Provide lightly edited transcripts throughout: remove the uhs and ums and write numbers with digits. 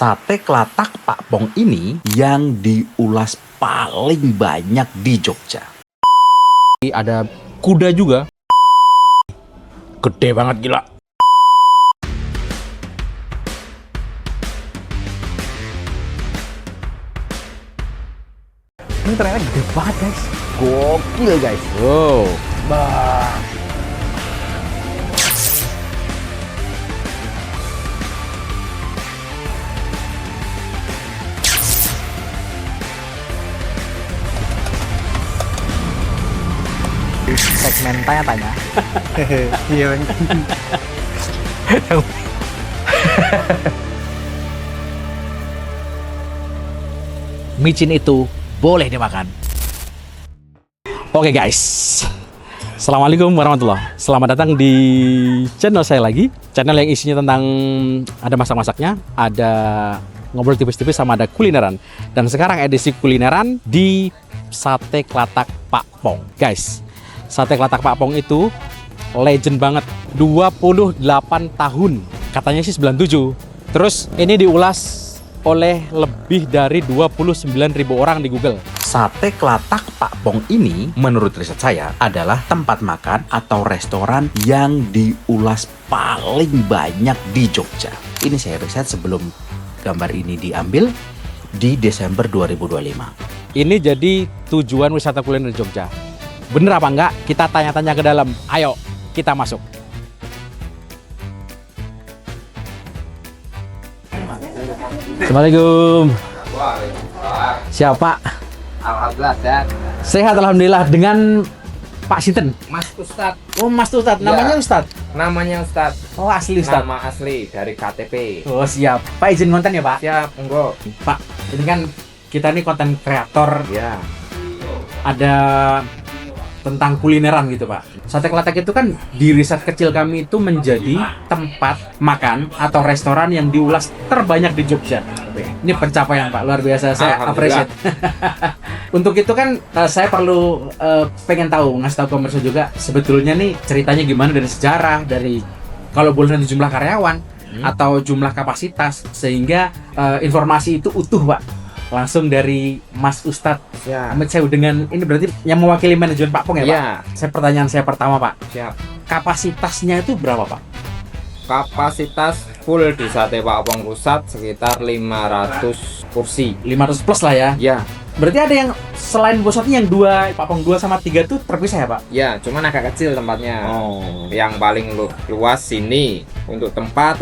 Sate kelatak Pak Pong ini yang diulas paling banyak di Jogja. Ada kuda juga. Gede banget gila. Ini ternyata gede banget guys. Gokil guys. Wow. Bah. Segmen tanya-tanya. Iya. Micin itu boleh dimakan. Oke guys. Assalamualaikum warahmatullahi. Selamat datang di channel saya lagi. Channel yang isinya tentang ada masak-masaknya, ada ngobrol tipis-tipis sama ada kulineran. Dan sekarang edisi kulineran di Sate Kelatak Pak Pong. Guys, Sate Kelatak Pak Pong itu legend banget. 28 tahun. Katanya sih 97. Terus ini diulas oleh lebih dari 29.000 orang di Google. Sate kelatak Pak Pong ini menurut riset saya adalah tempat makan atau restoran yang diulas paling banyak di Jogja. Ini saya riset sebelum gambar ini diambil di Desember 2025. Ini jadi tujuan wisata kuliner di Jogja. Bener apa enggak? Kita tanya-tanya ke dalam. Ayo, kita masuk. Assalamualaikum. Siapa? Alhamdulillah sehat. Sehat alhamdulillah. Dengan Pak Sinten. Mas Ustad. Oh, Mas Ustad. Ya. Namanya Ustad. Namanya Ustad. Oh, asli Ustad. Nama asli dari KTP. Oh, siap. Pak izin konten ya, Pak? Siap, enggak. Pak, ini kan kita nih konten kreator, Ya. ada tentang kulineran gitu Pak. Sate Kelatak itu kan di riset kecil kami itu menjadi tempat makan atau restoran yang diulas terbanyak di Jogja. Ini pencapaian Pak, luar biasa, saya Alhamdulillah. appreciate. Untuk itu kan saya perlu pengen tahu, ngasih tahu pemirsa juga sebetulnya nih ceritanya gimana dari sejarah, dari kalau boleh nanti jumlah karyawan atau jumlah kapasitas, sehingga informasi itu utuh Pak. Langsung dari Mas Ustadz Ya. Amit Sewu, dengan ini berarti yang mewakili manajemen Pak Pong ya Pak? Ya. Pertanyaan saya pertama Pak, Siap. kapasitasnya itu berapa Pak? Kapasitas full di Sate Pak Pong Pusat sekitar 500 kursi. 500 plus lah ya. Ya. Berarti ada yang selain pusatnya yang dua, Pak Pong 2 sama 3 itu terpisah ya Pak? Ya, cuman agak kecil tempatnya. Oh. Yang paling luas sini untuk tempat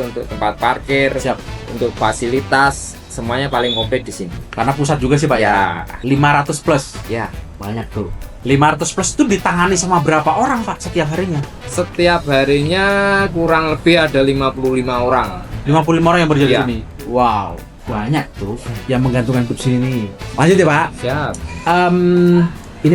parkir, Siap. untuk fasilitas semuanya paling komplit di sini. Karena pusat juga sih Pak ya. 500 plus. Ya. Banyak tuh. 500 plus itu ditangani sama berapa orang Pak setiap harinya? Setiap harinya kurang lebih ada 55 orang. 55 orang yang bekerja di Ya. sini. Wow, banyak tuh yang menggantungkan hidup sini nih. Lanjut ya Pak. Siap. Ini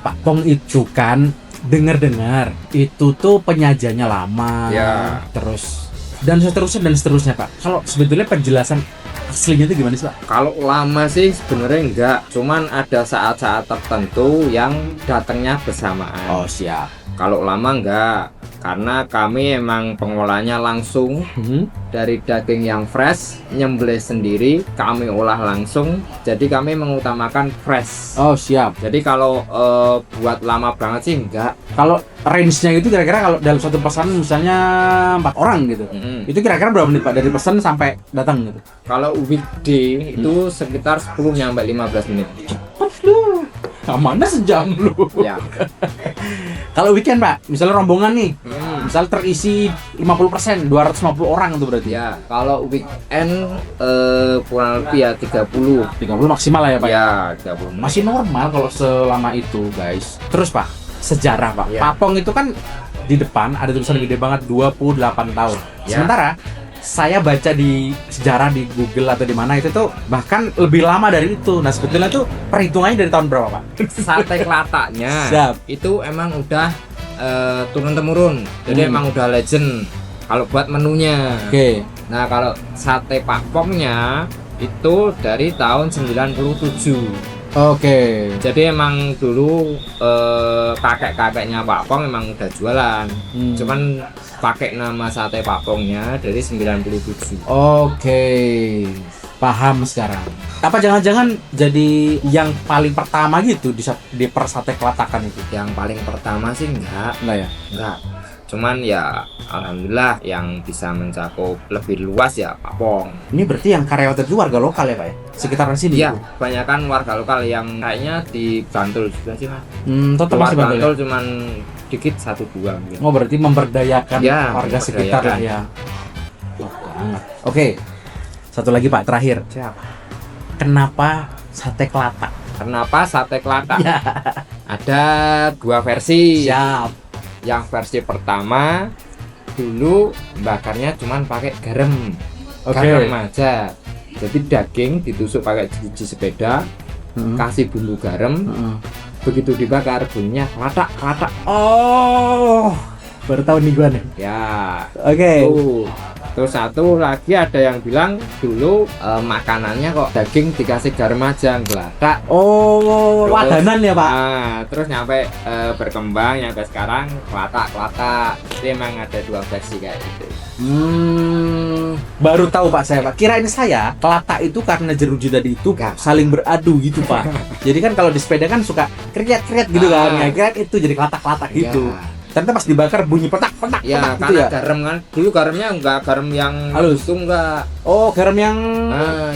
Pak Pong itu kan dengar-dengar itu tuh penyajiannya lama, Ya. terus dan seterusnya Pak. Kalau sebetulnya penjelasan aslinya itu gimana sih Pak? Kalau lama sih sebenarnya enggak, cuman ada saat-saat tertentu yang datangnya bersamaan. Oh siap. Kalau lama enggak, karena kami emang pengolahnya langsung dari daging yang fresh, nyembelih sendiri, kami olah langsung. Jadi kami mengutamakan fresh. Oh siap. Jadi kalau buat lama banget sih enggak. Kalau range-nya itu kira-kira kalau dalam satu pesanan misalnya 4 orang gitu, itu kira-kira berapa menit Pak dari pesan sampai datang gitu? Kalau weekday itu sekitar 10 sampai 15 menit. Mana sejam lu? Ya. Kalau weekend Pak, misalnya rombongan nih, Hmm. misal terisi 50%, 250 orang itu berarti. Ya, kalau weekend kurang lebih ya 30. 30 maksimal lah ya Pak. Ya, 30. Masih normal kalau selama itu guys. Terus Pak, sejarah Pak. Ya. Pak Pong itu kan di depan ada tulisan gede banget 28 tahun. Ya. Sementara saya baca di sejarah di Google atau di mana itu tuh bahkan lebih lama dari itu. Nah sebetulnya tuh perhitungannya dari tahun berapa Pak? Sate Kelataknya Siap. itu emang udah turun temurun. Jadi emang udah legend kalau buat menunya. Oke. Nah, kalau sate Pak Pongnya itu dari tahun 97. Oke. Jadi emang dulu kakek-kakeknya Pak Pong emang udah jualan. Cuman pakai nama sate Pak Pongnya dari 97. Oke. Paham sekarang. Apa jangan-jangan jadi yang paling pertama gitu di persate kelatakan itu? Yang paling pertama sih enggak. Enggak. Cuman ya alhamdulillah yang bisa mencakup lebih luas ya Pak Pong. Ini berarti yang karyawan itu warga lokal ya Pak ya? Sekitaran sini? Iya, kebanyakan warga lokal yang kayaknya di Bantul juga sih Mas. Tetap Luar masih Bantul. Bantul cuman dikit 1-2 mungkin. Oh berarti memberdayakan Ya, warga sekitar lah ya. Oh, banget. Oke, satu lagi Pak terakhir. Siap. Kenapa sate kelatak? Kenapa sate kelatak? Ya. Ada 2 versi. Siap. Yang versi pertama dulu bakarnya cuman pakai garam. Oke. Garam aja. Jadi daging ditusuk pakai jeruji sepeda, kasih bumbu garam. Begitu dibakar bunyinya kelatak. Oh, baru tahu nih gua nih. Ya. Oke. Terus satu lagi ada yang bilang dulu makanannya kok daging dikasih garam aja geladak. Oh, Terus, wadanan ya Pak? Terus nyampe berkembang nyampe sekarang kelatak. Jadi emang ada 2 versi kayak gitu. Baru tahu Pak saya Pak. Kirain saya kelatak itu karena jeruji tadi itu saling beradu gitu Pak. Jadi kan kalau di sepeda kan suka kriat-kriat gitu kan. Ya, kirain itu jadi kelatak-kelatak gitu. Ternyata pas dibakar bunyi petak Ya, gitu karena ya. garam kan. Dulu garamnya enggak garam yang halus itu enggak. Oh, garam yang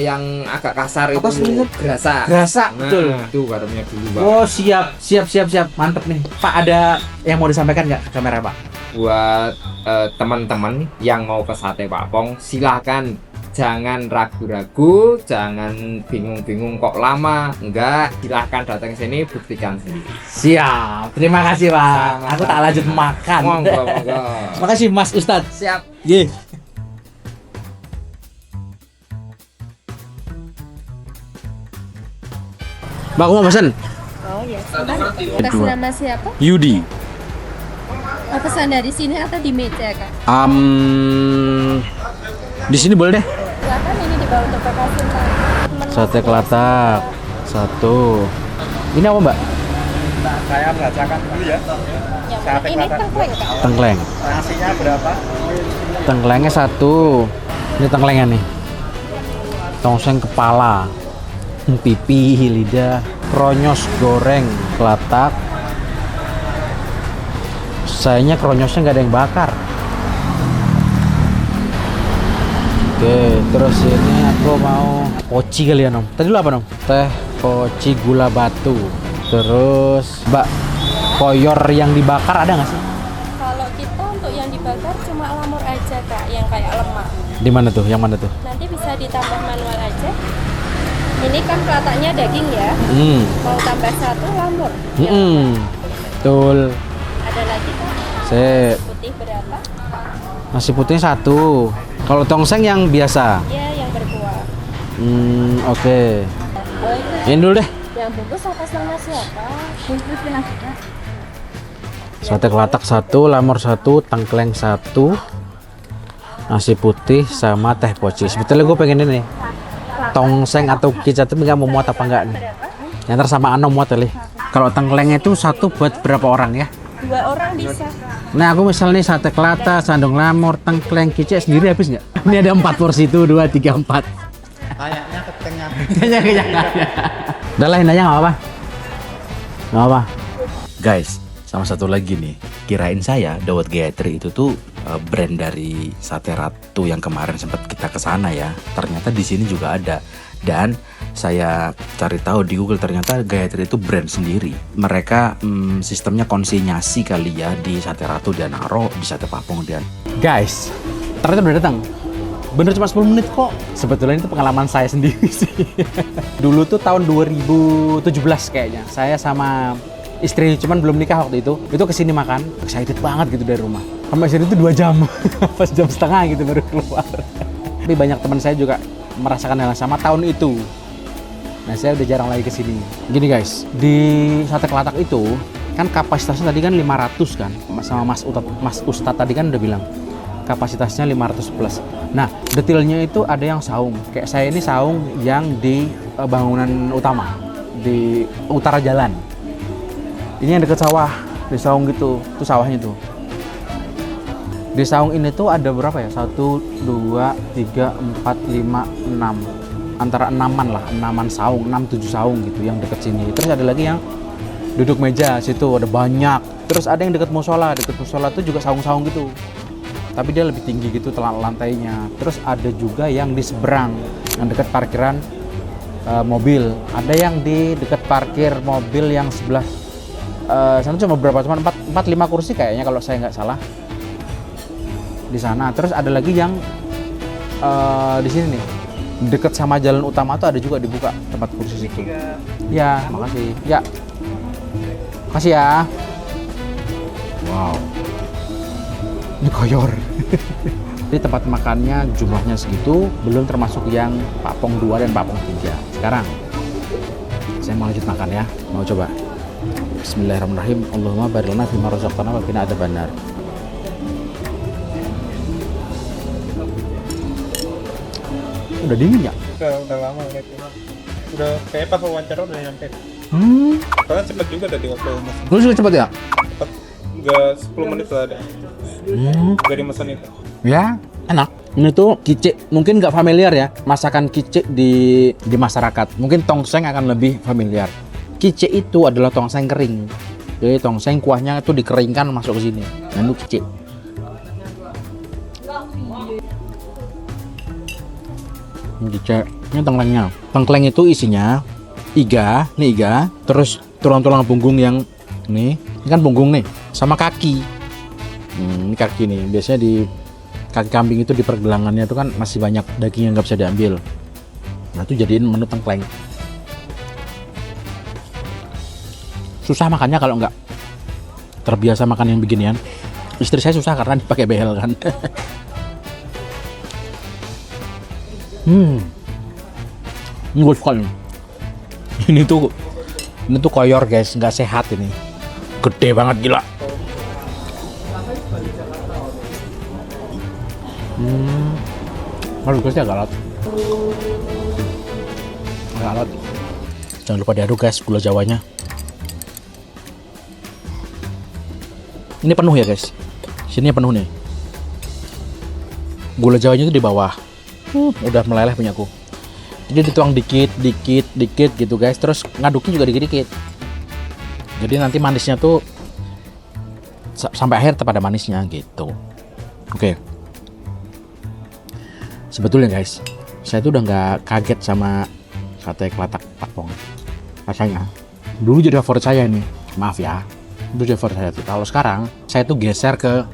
Yang agak kasar apa itu sih? gerasa. Gerasa, betul. Itu garamnya dulu, Pak. Oh, siap. Mantep nih. Pak, ada yang mau disampaikan nggak ke kamera Pak? Buat teman-teman yang mau ke Sate Pak Pong, silakan jangan ragu-ragu, jangan bingung-bingung kok lama. Enggak, silahkan datang ke sini, buktikan sendiri. Siap. Terima kasih Pak. Sama-sama. Aku tak lanjut makan. Monggo. Makasih Mas Ustadz. Siap. Ye. Mbak, aku mau pesen. Oh ya, atas nama siapa? Yudi. Oh, pesan dari sini atau di meja kak? Di sini boleh deh. Silakan ini dibawa untuk Bekasi Pak. Sate kelatak. 1. Ini apa Mbak? Saya merasakan dulu ya. Sate Ini kelatak. tengkleng kak. Tengkleng. Nasinya berapa? Tengklengnya 1. Ini tengklengnya nih. Tongseng kepala. Pipi, lidah, kronyos goreng, kelatak. Sayangnya kronyosnya nggak ada yang bakar. Oke, terus ini aku mau poci kali ya Nom. Tadi lu apa Nom? Teh poci gula batu. Terus Mbak, koyor yang dibakar ada nggak sih? Kalau kita untuk yang dibakar cuma lamur aja kak, yang kayak lemak. Di mana tuh? Yang mana tuh? Nanti bisa ditambah manual aja. Ini kan kelataknya daging ya. Mau tambah 1 lamur. Betul. Ada lagi kak? Sip. Putih berapa? Nasi putihnya 1. Kalau tongseng yang biasa. Ya, yang berkuah. Oke. Oh, itu Ini dulu deh. yang bungkus atas nama siapa? Bungkus bilang. Sate kelatak 1, lamur 1, tengkleng 1, nasi putih sama teh poci. Sebetulnya gue pengen ini tongseng atau kicap tapi nggak mau muat apa enggak nih. Yang sama Ano muat kali. Kalau tengklengnya itu 1 buat berapa orang ya? 2 orang bisa. Nah aku misalnya sate kelatak, sandung lamur, tengkleng, kicap sendiri habis nggak? Ini ada 4 porsi itu, 2, 3, 4. Kayaknya kenyang. Kayaknya kenyang. Udah lah, aja nggak apa-apa. Nggak apa. Guys, sama satu lagi nih. Kirain saya Dawet Gayatri itu tuh brand dari Sate Ratu yang kemarin sempat kita kesana ya. Ternyata di sini juga ada. Dan saya cari tahu di Google ternyata Gayatri itu brand sendiri. Mereka sistemnya konsinyasi kali ya di Sate Ratu dan Naro di Sate Papong dan. Guys, ternyata udah datang. Bener cuma 10 menit kok. Sebetulnya itu pengalaman saya sendiri sih. Dulu tuh tahun 2017 kayaknya. Saya sama istri cuman belum nikah waktu itu kesini makan. Excited banget gitu dari rumah. Sampai sini tuh 2 jam. Pas jam setengah gitu baru keluar. Tapi banyak teman saya juga merasakan hal yang sama tahun itu. Nah saya udah jarang lagi kesini. Gini guys, di Sate Kelatak itu kan kapasitasnya tadi kan 500 kan. Sama Mas Ustadz tadi kan udah bilang kapasitasnya 500 plus. Nah, detailnya itu ada yang saung. Kayak saya ini saung yang di bangunan utama. di utara jalan. Ini yang deket sawah, di Saung gitu, itu sawahnya tuh. Di Saung ini tuh ada berapa ya? 1, 2, 3, 4, 5, 6. Antara 6-an lah, 6-an saung, 6-7 saung gitu yang deket sini. Terus ada lagi yang duduk meja situ, ada banyak. Terus ada yang deket musola tuh juga saung-saung gitu. Tapi dia lebih tinggi gitu lantainya. Terus ada juga yang di seberang, yang deket parkiran mobil. Ada yang di deket parkir mobil yang sebelah sana cuma berapa? Cuma 4-5 kursi kayaknya kalau saya nggak salah. Di sana. Terus ada lagi yang di sini nih. Deket sama jalan utama tuh ada juga dibuka tempat kursi situ. Ya, makasih. Ya. Makasih ya. Wow. Ini koyor. Jadi tempat makannya jumlahnya segitu, belum termasuk yang Pak Pong 2 dan Pak Pong 3. Sekarang saya mau lanjut makan ya. Mau coba. Bismillahirrahmanirrahim. Allahumma barik lana fima razaqtana wa qina adzabannar. Udah dingin ya? Udah lama kayak gitu. Udah kayak pas wawancara udah nyampe. Soalnya cepet juga tadi waktu mesin. Lu sudah cepet ya? Cepet. Nggak 10 menit lah ada. Nggak dimesan itu. Ya, enak. Ini tuh kicik, mungkin nggak familiar ya masakan kicik di masyarakat. Mungkin tongseng akan lebih familiar. Kicik itu adalah tongseng kering. Jadi tongseng kuahnya itu dikeringkan masuk ke sini. Nah, itu kicik. Ini dicek. Ini tengklengnya. Tengkleng itu isinya iga, terus tulang-tulang punggung yang ini kan punggung nih, sama kaki. Ini kaki nih. Biasanya di kaki kambing itu di pergelangannya itu kan masih banyak daging yang nggak bisa diambil. Nah itu jadiin menu tengkleng. Susah makannya kalau nggak terbiasa makan yang beginian. Istri saya susah karena dipakai behel kan. Ini gue suka nih. Ini tuh koyor guys, nggak sehat ini. Gede banget gila. Malu guys, agak alot. Jangan lupa diaduk guys gula jawanya. Ini penuh ya guys. Sini penuh nih. Gula jawanya itu di bawah. Udah meleleh punyaku. Jadi dituang dikit gitu guys. Terus ngaduknya juga dikit-dikit. Jadi nanti manisnya tuh sampai akhir tetap ada manisnya gitu. Oke. Sebetulnya guys, saya tuh udah nggak kaget sama sate kelatak Pak Pong. Rasanya dulu jadi favorit saya ini. Maaf ya. Dulu jadi favorit saya tuh. Kalau sekarang saya tuh geser ke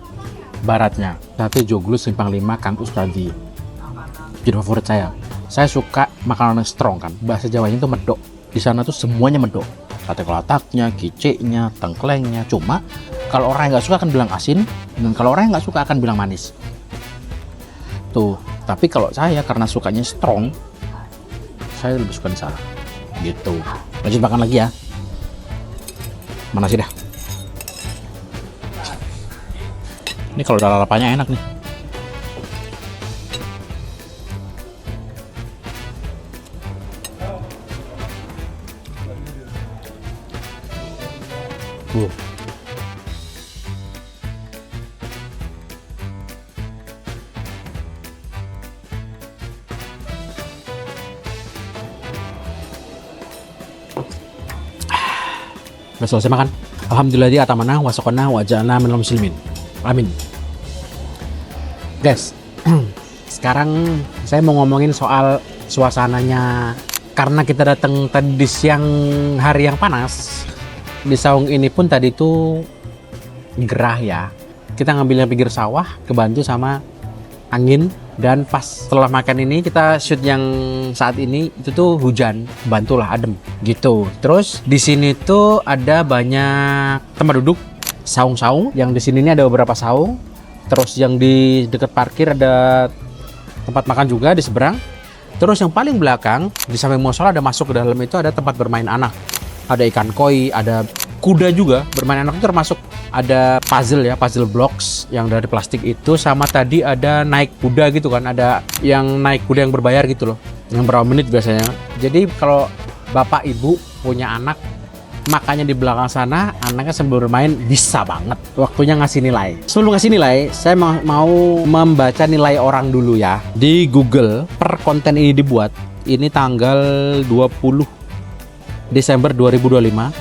baratnya. Sate Joglo Simpang 5 Kang Ustadi. Jadi favorit saya. Saya suka makanan yang strong kan. Bahasa Jawanya itu medok. Di sana tuh semuanya medok. Sate kelataknya, kiciknya, tengklengnya. Cuma kalau orang yang nggak suka akan bilang asin, dan kalau orang yang nggak suka akan bilang manis. Tuh. Tapi kalau saya karena sukanya strong, saya lebih suka di sana. Gitu. Lanjut makan lagi ya. Mana sih dah? Ini kalau udah lalapannya enak nih. Udah selesai makan. Alhamdulillah di atamana wasokona wajana minal muslimin. Amin. Guys, sekarang saya mau ngomongin soal suasananya. Karena kita datang tadi di siang hari yang panas, di saung ini pun tadi itu gerah ya. Kita ngambilnya pinggir sawah, kebantu sama angin. Dan pas setelah makan ini kita shoot yang saat ini itu tuh hujan, bantulah adem gitu. Terus di sini tuh ada banyak tempat duduk, saung-saung. Yang di sini ini ada beberapa saung. Terus yang di dekat parkir ada tempat makan juga di seberang. Terus yang paling belakang di samping musola ada masuk ke dalam itu ada tempat bermain anak. Ada ikan koi, ada kuda juga. Bermain anak itu termasuk ada puzzle ya, puzzle blocks yang dari plastik itu, sama tadi ada naik kuda gitu kan, ada yang naik kuda yang berbayar gitu loh, yang berapa menit biasanya. Jadi kalau bapak ibu punya anak, makanya di belakang sana anaknya sambil bermain bisa banget. Waktunya ngasih nilai. Sebelum ngasih nilai, saya mau membaca nilai orang dulu ya. Di Google, per konten ini dibuat, ini tanggal 20 Desember 2025.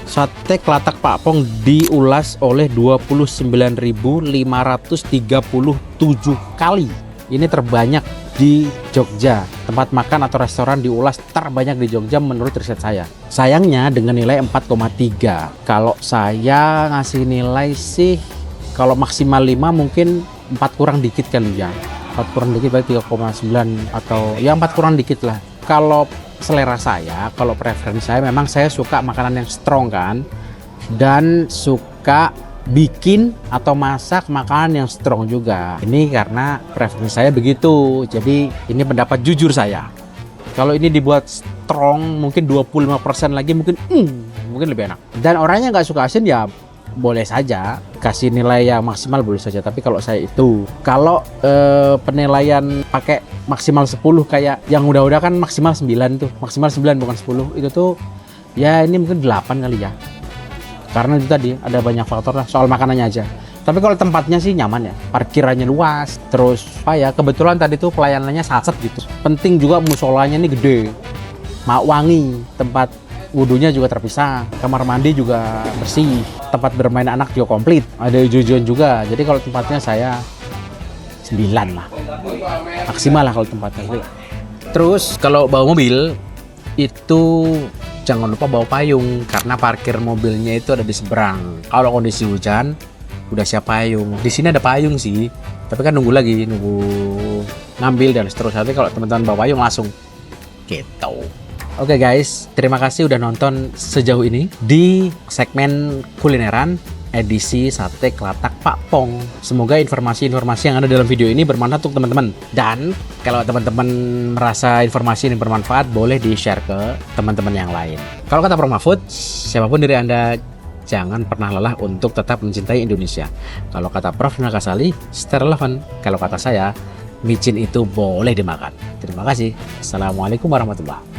Sate kelatak Pak Pong diulas oleh 29.537 kali. Ini terbanyak di Jogja. Tempat makan atau restoran diulas terbanyak di Jogja menurut riset saya. Sayangnya dengan nilai 4,3. Kalau saya ngasih nilai sih, kalau maksimal 5 mungkin 4 kurang dikit kali ya. 4 kurang dikit berarti 3,9 atau ya 4 kurang dikit lah. Kalau selera saya, kalau preferensi saya, memang saya suka makanan yang strong kan, dan suka bikin atau masak makanan yang strong juga. Ini karena preferensi saya begitu. Jadi ini pendapat jujur saya. Kalau ini dibuat strong mungkin 25% lagi mungkin lebih enak. Dan orangnya nggak suka asin ya boleh saja kasih nilai yang maksimal, boleh saja. Tapi kalau saya itu, kalau penilaian pakai maksimal 10 kayak yang udah-udah kan maksimal 9 tuh, maksimal 9 bukan 10, itu tuh ya ini mungkin 8 kali ya. Karena itu tadi ada banyak faktor lah soal makanannya aja. Tapi kalau tempatnya sih nyaman ya, parkirannya luas, terus apa ya, kebetulan tadi tuh pelayanannya satset gitu. Penting juga musolanya ini gede, wangi, tempat wudhunya juga terpisah, kamar mandi juga bersih, tempat bermain anak juga komplit, ada hijau-hijauan juga. Jadi kalau tempatnya saya 9 lah, maksimal lah kalau tempatnya. Terus kalau bawa mobil itu jangan lupa bawa payung, karena parkir mobilnya itu ada di seberang. Kalau kondisi hujan udah siap payung. Di sini ada payung sih, tapi kan nunggu ngambil dan seterusnya. Tapi kalau teman-teman bawa payung langsung gitu. Oke guys, terima kasih udah nonton sejauh ini di segmen kulineran edisi sate kelatak Pak Pong. Semoga informasi-informasi yang ada dalam video ini bermanfaat untuk teman-teman. Dan kalau teman-teman merasa informasi ini bermanfaat, boleh di-share ke teman-teman yang lain. Kalau kata Prof Mahfud, siapapun dari Anda, jangan pernah lelah untuk tetap mencintai Indonesia. Kalau kata Prof Nakasali, stay relevant. Kalau kata saya, micin itu boleh dimakan. Terima kasih. Assalamualaikum warahmatullahi wabarakatuh.